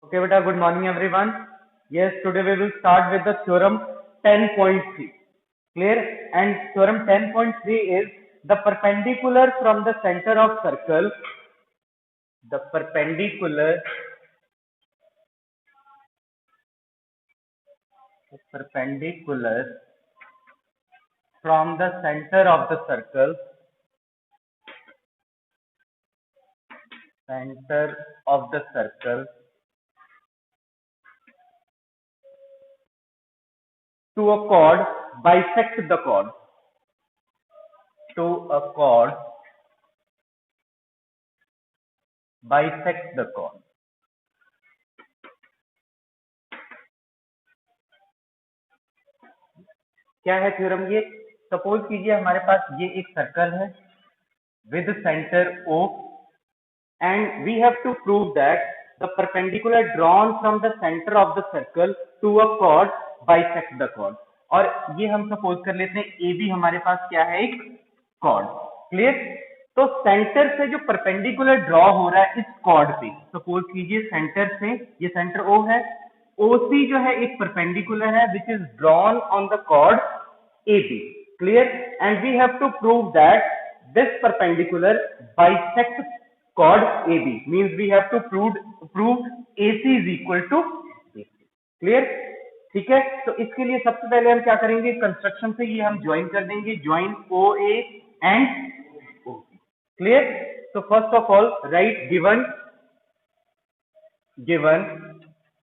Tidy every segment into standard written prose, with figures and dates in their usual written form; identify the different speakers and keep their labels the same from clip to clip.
Speaker 1: Okay, beta, good morning everyone. Yes, today we will start with the theorem 10.3. Clear? And theorem 10.3 is the perpendicular from the center of circle, the perpendicular from the center of the circle, to a chord bisect the chord, to a chord bisect the chord. क्या है theorem ये? Suppose कीजिए हमारे पास ये एक circle है with center O and we have to prove that the perpendicular drawn from the center of the circle to a chord bisect the chord. और ये हम सपोज कर लेते हैं AB हमारे पास क्या है, एक chord. क्लियर? तो सेंटर से जो परपेंडिकुलर ड्रॉ हो रहा है इस कॉर्ड पे, सपोज कीजिए सेंटर से, ये सेंटर O है, OC जो है एक परपेंडिकुलर है which is drawn on the chord AB. Clear? And we have to prove that this perpendicular bisects chord AB. Means we have to prove AC is equal to BC. Clear? ठीक है, तो इसके लिए सबसे पहले हम क्या करेंगे, कंस्ट्रक्शन से ये हम ज्वाइन कर देंगे, join OA and OC. Clear? तो first of all write given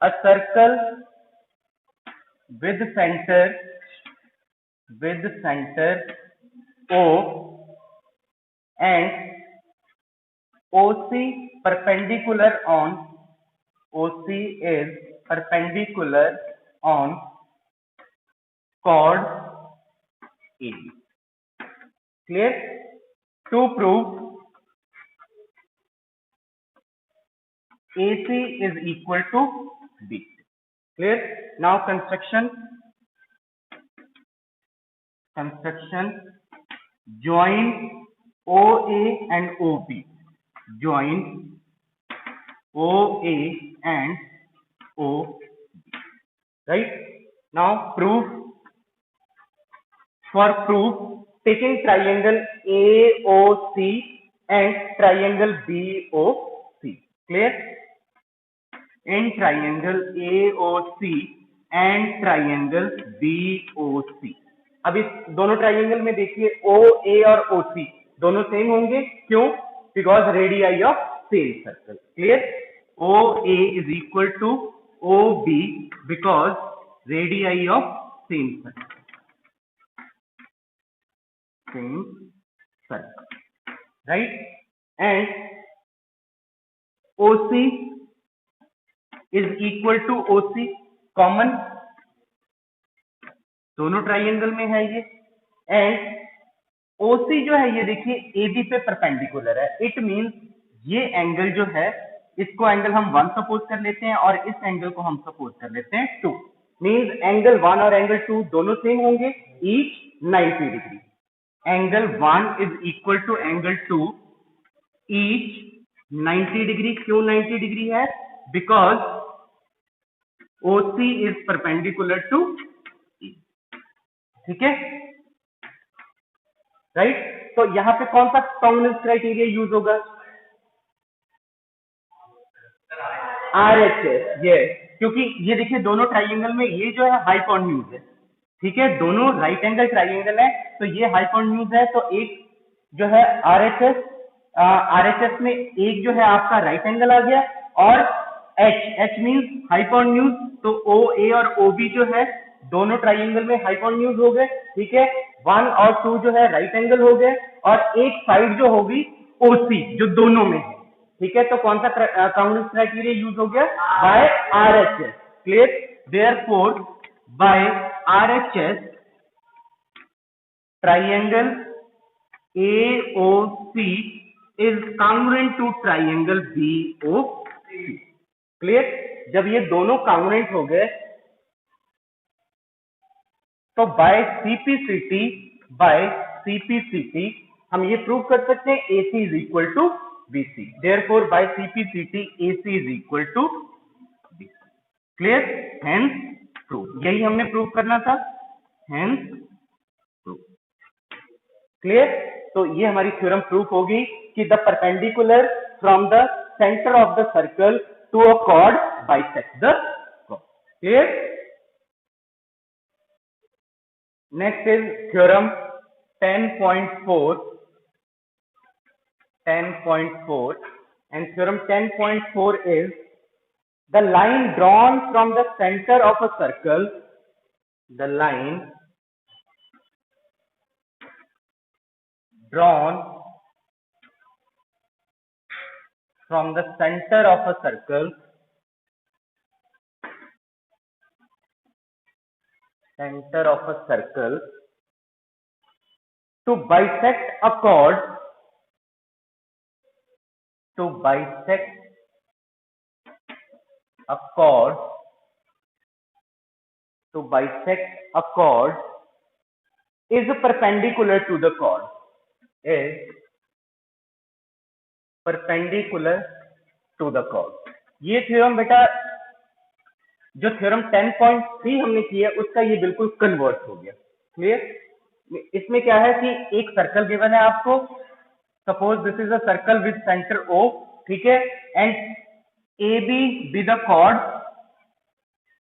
Speaker 1: a circle with center O and OC perpendicular on chord AB. Clear? To prove AC is equal to BC. Clear? Now construction join OA and OB. Join OA and OB. Right? Now proof. For proof, taking triangle AOC and triangle BOC. Clear? In triangle AOC and triangle BOC. अब इस दोनों triangle में देखिए OA और OC दोनों same होंगे, क्यों? Because radii of same circle. Clear? OA is equal to OB because radii of same circle. Right? And OC is equal to OC, common दोनों ट्राइंगल में है ये. एंड OC जो है ये देखिए AB पे परपेंडिकुलर है. इट मींस ये एंगल जो है इसको एंगल हम 1 सपोज कर लेते हैं और इस एंगल को हम सपोज कर लेते हैं 2. मींस एंगल 1 और एंगल 2 दोनों सेम होंगे, each 90 degree. Angle 1 is equal to angle 2 each 90 degree. क्यों 90 डिग्री है? Because OC is perpendicular to E. ठीक है? राइट? तो यहां पे कौन सा कॉन्वेनेंस क्राइटेरिया यूज होगा? RHS. ये क्योंकि ये देखिए दोनों ट्राइंगल में ये जो है हाइपोटेन्यूज है. ठीक है, दोनों राइट एंगल ट्राइंगल है तो ये हाइपोटेन्यूज है. तो एक जो है RHS में एक जो है आपका राइट एंगल आ गया और H मींस हाइपोटेन्यूज. तो OA और OB जो है दोनों ट्राइंगल में हाइपोटेन्यूज हो गए. ठीक है, 1 और 2 जो है राइट एंगल हो गए और एक साइड जो होगी OC जो दोनों में है. ठीक है, तो कौन सा कॉन्वेनेंस क्राइटेरिया यूज हो गया? By RHS. Clear? Therefore by RHS triangle AOC is congruent to triangle BOC. Clear? जब ये दोनों कॉन्ग्रुएंट हो गए तो बाय CPCT हम ये प्रूव कर सकते हैं AC is equal to BC. Therefore by CPCT AC is equal to clear, hence prove, यही हमने प्रूव करना था, हेंस प्रूव। क्लियर, तो ये हमारी थ्योरम प्रूफ होगी कि the perpendicular from the centre of the circle to a chord bisect the chord. Clear, next is theorem 10.4 and theorem 10.4 is the line drawn from the center of a circle, the line drawn from the center of a circle to bisect a chord, is perpendicular to the chord, ये theorem बेटा जो theorem 10.3 हमने किया उसका ये बिल्कुल convert हो गया। क्लियर, इसमें क्या है कि एक सर्कल गिवन है आपको, suppose this is a circle with centre O, ठीक है, and AB with a cord,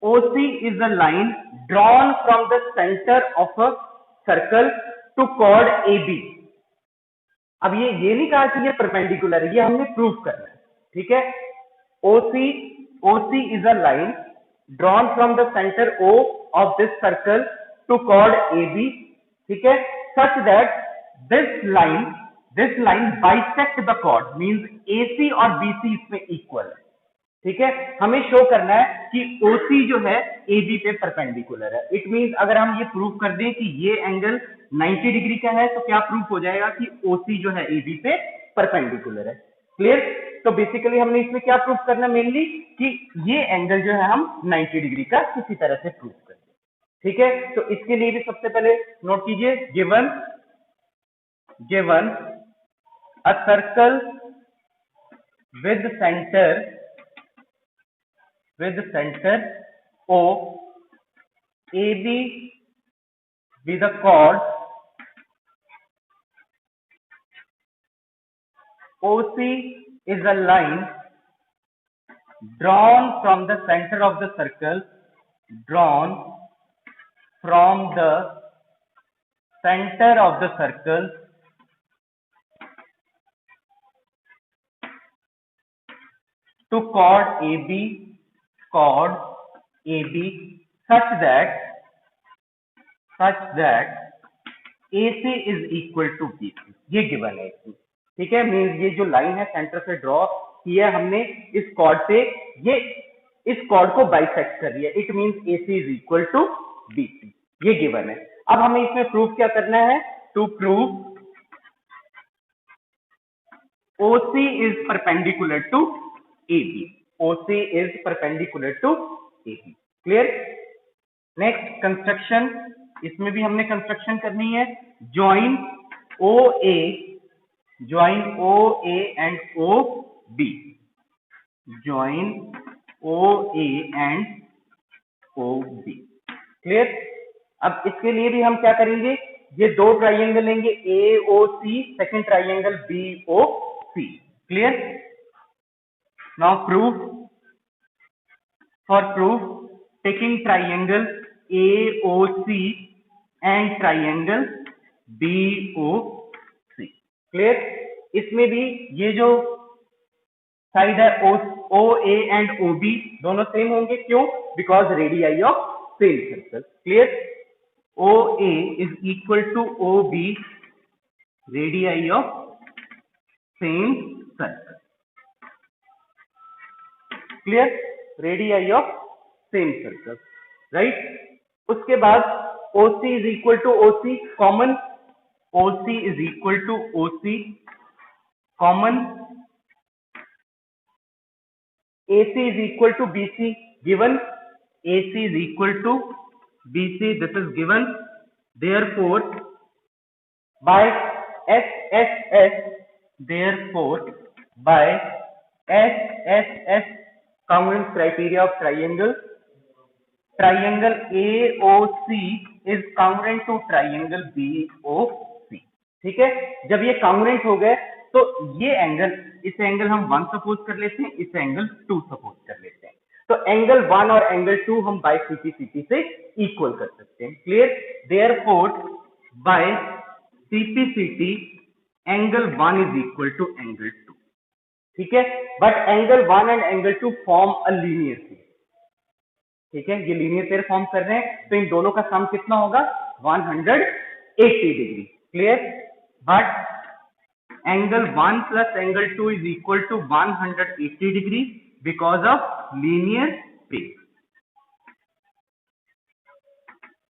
Speaker 1: OC is a line drawn from the center of a circle to chord AB। अब ये नहीं कहा कि ये परपेंडिकुलर है, ये हमने प्रूव करना है, ठीक है। OC is a line drawn from the center O of this circle to chord AB, ठीक है, such that this line bisect the chord, means AC और BC इसमें इक्वल है, ठीक है। हमें शो करना है कि OC जो है AB पे परपेंडिकुलर है। इट मींस अगर हम ये प्रूव कर दें कि ये एंगल 90 डिग्री का है तो क्या प्रूफ हो जाएगा कि OC जो है AB पे परपेंडिकुलर है। क्लियर, तो बेसिकली हमने इसमें क्या प्रूफ करना है, मेनली कि ये एंगल जो है हम 90 डिग्री का किसी तरह से प्रूफ कर दें, ठीक है। तो इसके लिए भी सबसे पहले नोट कीजिए, given a circle with center O, AB with a chord, OC is a line drawn from the center of the circle, to chord AB such that AC is equal to BC, ये given है इसमें, ठीक है। Means ये जो line है centre से draw किया है हमने इस कॉर्ड से, ये इस कॉर्ड को बाइसेक्ट कर रही है, it means AC is equal to BC, ये गिवन है। अब हमें इसमें प्रूफ क्या करना है, to prove OC is perpendicular to AB, OC is perpendicular to AB। Clear, next construction, इसमें भी हमने कंस्ट्रक्शन करनी है, join OA and OB, join OA and OB। Clear, अब इसके लिए भी हम क्या करेंगे, ये दो ट्राइंगल लेंगे AOC, second triangle BOC। Clear, now for proof taking triangle AOC and triangle BOC। Clear, इसमें भी ये जो साइड है OA एंड OB दोनों सेम होंगे, क्यों, because radii of same circle. Clear, OA is equal to OB, radii of same circle. Clear, radii of same circle, right. उसके बाद OC is equal to OC common, OC is equal to OC common, AC is equal to BC given, AC is equal to BC, this is given, therefore by SSS congruence criteria of triangle AOC is congruent to triangle BOC. ठीक है, जब ये congruent हो गए तो ये angle, इस angle हम 1 सपोज कर लेते हैं, इस एंगल 2 सपोज कर लेते हैं, तो एंगल 1 और एंगल 2 हम बाय CP से इक्वल कर सकते हैं. Clear? Therefore by CP angle 1 is equal to angle 2. ठीक है, but angle 1 and angle 2 form a linear pair. ठीक है, ये लीनियर पेयर फॉर्म कर रहे हैं, तो इन दोनों का सम कितना होगा? 180 degree. Clear? But angle 1 plus angle 2 is equal to 180 degree because of linear pair.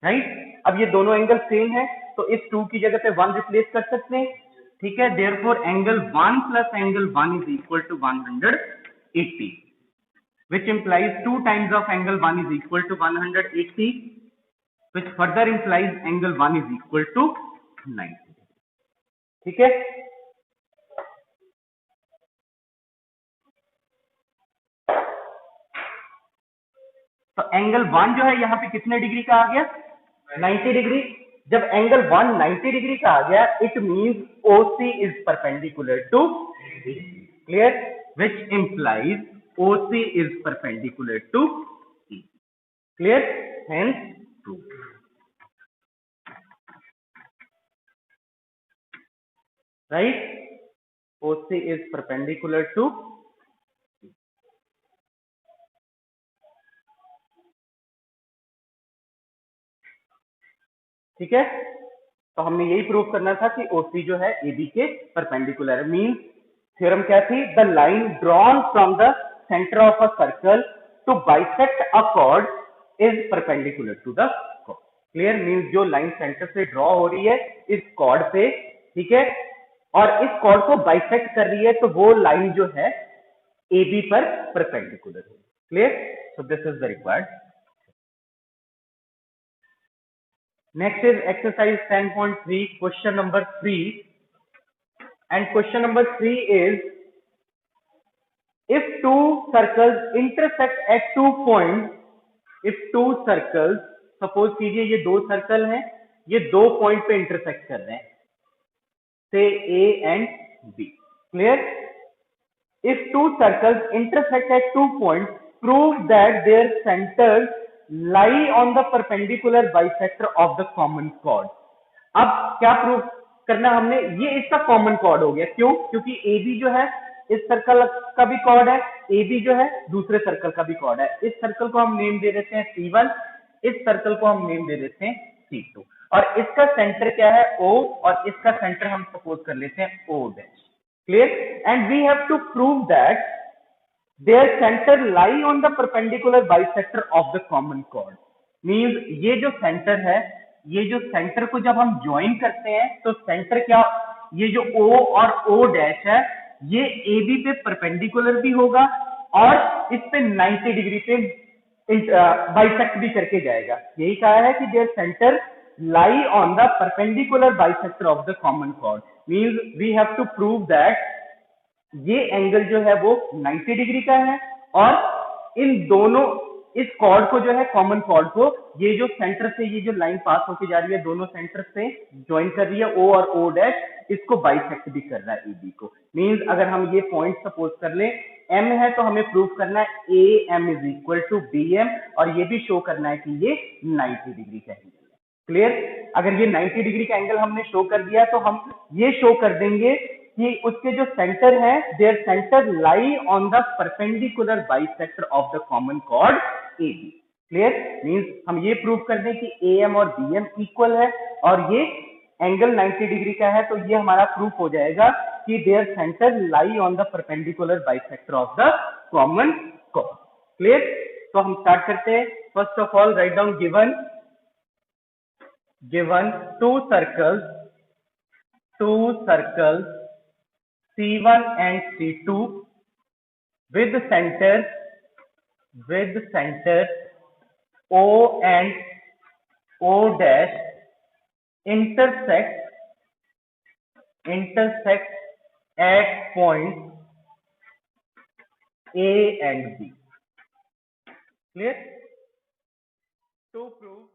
Speaker 1: Right? अब ये दोनों एंगल सेम है, तो इस 2 की जगह पे 1 रिप्लेस कर सकते हैं. ठीक है, therefore angle 1 plus angle 1 is equal to 180, which implies 2 times of angle 1 is equal to 180, which further implies angle 1 is equal to 90. ठीक है, तो एंगल 1 जो है यहाँ पे कितने डिग्री का आ गया? 90 डिग्री. जब एंगल 1 90 डिग्री का आ गया, it means OC is perpendicular to BC. Clear? which implies OC is perpendicular to E. Clear? Hence proved. Right? OC is perpendicular to E. ठीक है, तो हमने यही प्रूव करना था कि OC जो है AB के परपेंडिकुलर. मींस थ्योरम क्या थी? The line drawn from the centre of a circle to bisect a chord is perpendicular to the chord. Clear? Means जो लाइन सेंटर से ड्रॉ हो रही है इस कॉर्ड पे, ठीक है, और इस कॉर्ड को बाइसेक्ट कर रही है, तो वो लाइन जो है AB पर परपेंडिकुलर है. Clear? So this is the required. Next is exercise 10.3, question number 3. And question number 3 is, if two circles intersect at 2 points, if two circles, suppose कीजिए ये दो सर्कल हैं, ये 2 पॉइंट पे इंटरसेक्ट कर रहे हैं, say A and B. Clear? If two circles intersect at 2 points, prove that their centers lie on the perpendicular bisector of the common chord. अब क्या प्रूव करना हमने? ये इसका कॉमन कॉर्ड हो गया. क्यों? क्योंकि AB जो है इस सर्कल का भी कॉर्ड है, AB जो है दूसरे सर्कल का भी कॉर्ड है. इस सर्कल को हम नेम दे देते हैं C1, इस सर्कल को हम नेम दे देते हैं C2, और इसका सेंटर क्या है? O, और इसका सेंटर हम सपोज कर लेते हैं O dash. Clear? And we have to prove that their center lie on the perpendicular bisector of the common chord. Means ये जो सेंटर है, ये जो सेंटर को जब हम ज्वाइन करते हैं तो सेंटर क्या, ये जो O और O डैश है ये AB पे परपेंडिकुलर भी होगा और इस पे 90 डिग्री पे बाइसेक्ट भी करके जाएगा. यही कहा है कि their center lie on the perpendicular bisector of the common chord. Means we have to prove that ये एंगल जो है वो 90 डिग्री का है, और इन दोनों, इस कॉर्ड को जो है, कॉमन कॉर्ड को, ये जो सेंटर से ये जो लाइन पास होके जा रही है, दोनों सेंटर से ज्वाइन कर रही है O और O डैश, इसको बाइसेक्ट भी कर रहा है AB को. मींस अगर हम ये पॉइंट सपोज कर लें M है, तो हमें प्रूव करना है AM is equal to BM, और ये भी शो करना है कि ये 90 डिग्री का एंगल है. क्लियर? अगर ये 90 डिग्री का एंगल हमने शो कर दिया तो हम ये शो कर देंगे कि उसके जो सेंटर है, their centre lie on the perpendicular bisector of the common chord AB. Clear? Means हम ये प्रूव कर दें कि AM और BM इक्वल है और ये एंगल 90 डिग्री का है, तो ये हमारा प्रूफ हो जाएगा कि their centre lie on the perpendicular bisector of the common chord. Clear? तो हम स्टार्ट करते हैं. First of all write down given two circles C1 and C2 with center O and O dash intersect at points A and B. Clear? To prove